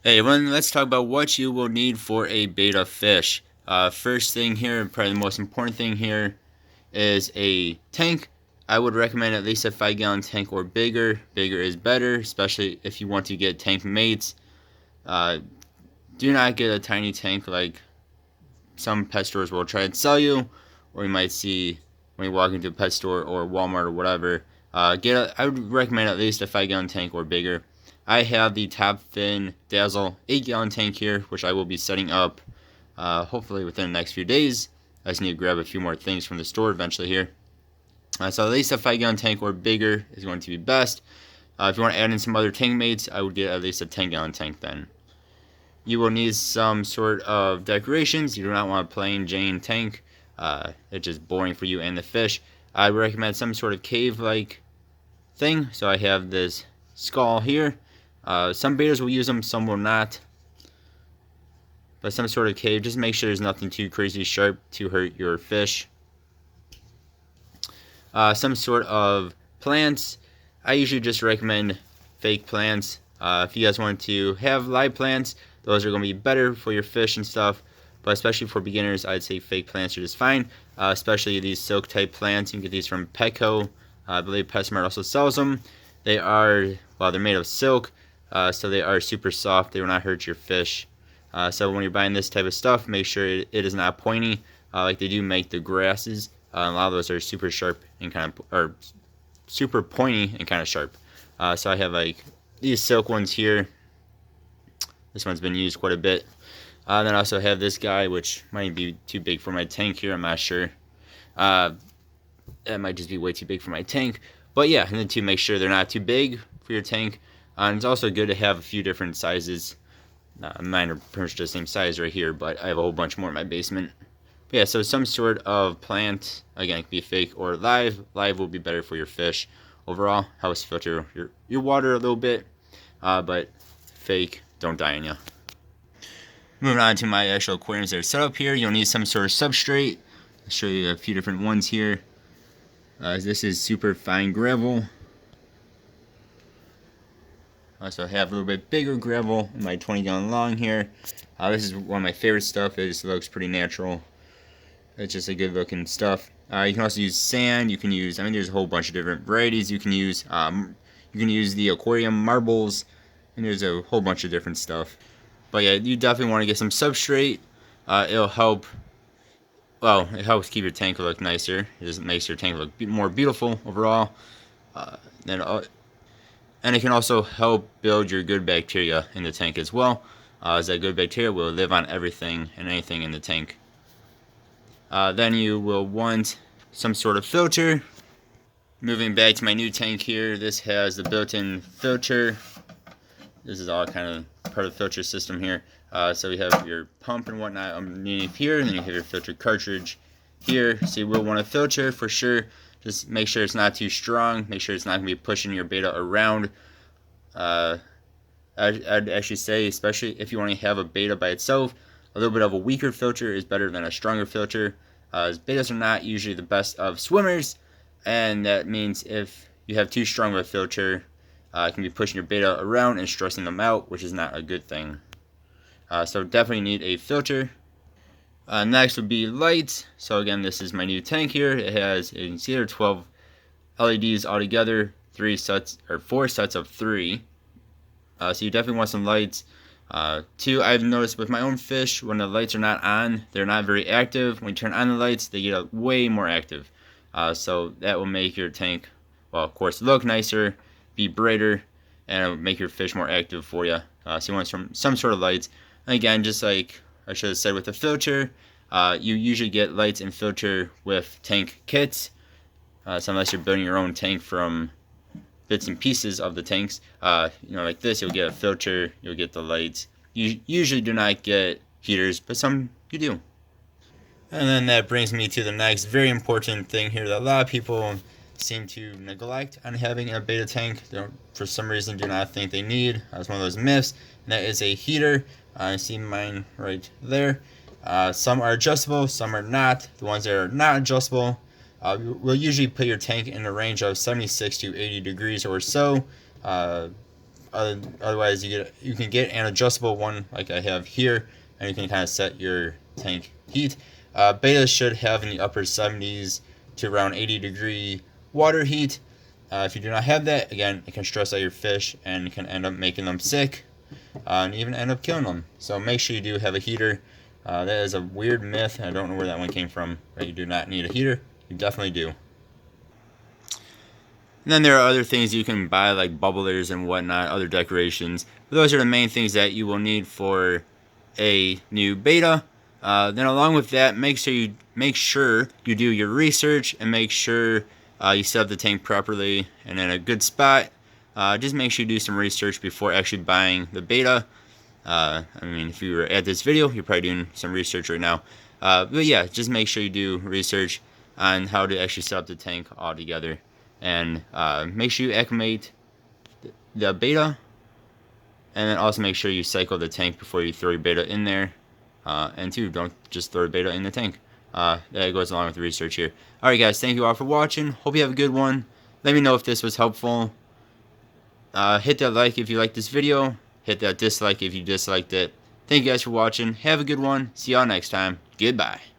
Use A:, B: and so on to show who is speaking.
A: Hey, everyone, let's talk about what you will need for a betta fish. First thing here, probably the most important thing here, is a tank. I would recommend at least a 5-gallon tank or bigger. Bigger is better, especially if you want to get tank mates. Uh, do not get a tiny tank like some pet stores will try and sell you, or you might see when you walk into a pet store or Walmart or whatever. I would recommend at least a 5-gallon tank or bigger. I have the Top Fin Dazzle 8-gallon tank here, which I will be setting up hopefully within the next few days. I just need to grab a few more things from the store eventually here. So at least a 5-gallon tank or bigger is going to be best. If you want to add in some other tank mates, I would get at least a 10-gallon tank then. You will need some sort of decorations. You do not want a plain Jane tank. It's just boring for you and the fish. I recommend some sort of cave-like thing. So I have this skull here. Some betas will use them, some will not. But some sort of cave. Just make sure there's nothing too crazy sharp to hurt your fish. Some sort of plants. I usually just recommend fake plants. If you guys want to have live plants, those are going to be better for your fish and stuff. But especially for beginners, I'd say fake plants are just fine. Especially these silk type plants. You can get these from Petco. I believe PetSmart also sells them. They are, well, they're made of silk, so they are super soft. They will not hurt your fish. So when you're buying this type of stuff, make sure it is not pointy, like they do make the grasses. A lot of those are super sharp and kind of, or super pointy and kind of sharp. So I have like these silk ones here. This one's been used quite a bit. Then I also have this guy, which might be too big for my tank here. I'm not sure. That might just be way too big for my tank. But yeah, and then to make sure they're not too big for your tank. And it's also good to have a few different sizes. Mine are pretty much the same size right here, but I have a whole bunch more in my basement. But yeah, so some sort of plant, again, it can be fake or live. Live will be better for your fish overall. Helps filter your water a little bit, but fake, don't die on you. Moving on to my actual aquariums that are set up here, you'll need some sort of substrate. I'll show you a few different ones here. This is super fine gravel. I also have a little bit bigger gravel in my 20-gallon long here. This is one of my favorite stuff. It just looks pretty natural. It's just a good looking stuff. You can also use sand. You can use, I mean, there's a whole bunch of different varieties you can use. You can use the aquarium marbles, and there's a whole bunch of different stuff. But yeah, you definitely want to get some substrate. It'll help. Well, it helps keep your tank look nicer. It just makes your tank look more beautiful overall. Then, and it can also help build your good bacteria in the tank as well. As that good bacteria will live on everything and anything in the tank. Then you will want some sort of filter. Moving back to my new tank here, this has the built-in filter. This is all kind of part of the filter system here. So we have your pump and whatnot underneath here, and then you have your filter cartridge here. So you will want a filter for sure. Just make sure it's not too strong. Make sure it's not going to be pushing your betta around. I'd actually say, especially if you only have a betta by itself, a little bit of a weaker filter is better than a stronger filter. Bettas are not usually the best of swimmers, and that means if you have too strong of a filter, it can be pushing your betta around and stressing them out, which is not a good thing. So definitely need a filter. Next would be lights. So again, this is my new tank here. It has, you can see there, 12 LEDs altogether, 4 sets of 3. So you definitely want some lights. 2, I've noticed with my own fish, when the lights are not on, they're not very active. When you turn on the lights, they get way more active. So that will make your tank, well, of course, look nicer, be brighter, and it'll make your fish more active for you. So you want some sort of lights. And again, just like I should have said with the filter, you usually get lights and filter with tank kits. So unless you're building your own tank from bits and pieces of the tanks, like this, you'll get a filter, you'll get the lights. You usually do not get heaters, but some you do. And then that brings me to the next very important thing here that a lot of people seem to neglect on having a betta tank. They for some reason do not think they need. That's one of those myths. And that is a heater. I see mine right there. Some are adjustable, some are not. The ones that are not adjustable will usually put your tank in a range of 76 to 80 degrees or so. Otherwise, you can get an adjustable one like I have here, and you can kind of set your tank heat. Beta should have in the upper 70s to around 80-degree water heat. If you do not have that, again, it can stress out your fish and can end up making them sick, and even end up killing them. So make sure you do have a heater. That is a weird myth. I don't know where that one came from, but you do not need a heater. You definitely do. And then there are other things you can buy, like bubblers and whatnot, other decorations. But those are the main things that you will need for a new beta. Then along with that, make sure you do your research and make sure you set up the tank properly and in a good spot. Just make sure you do some research before actually buying the beta. I mean, if you were at this video, you're probably doing some research right now. But yeah, just make sure you do research on how to actually set up the tank all together. And make sure you acclimate the beta. And then also make sure you cycle the tank before you throw your beta in there. And two, don't just throw a beta in the tank. That goes along with the research here. Alright guys, thank you all for watching. Hope you have a good one. Let me know if this was helpful. Hit that like if you liked this video. Hit that dislike if you disliked it. Thank you guys for watching. Have a good one. See y'all next time. Goodbye.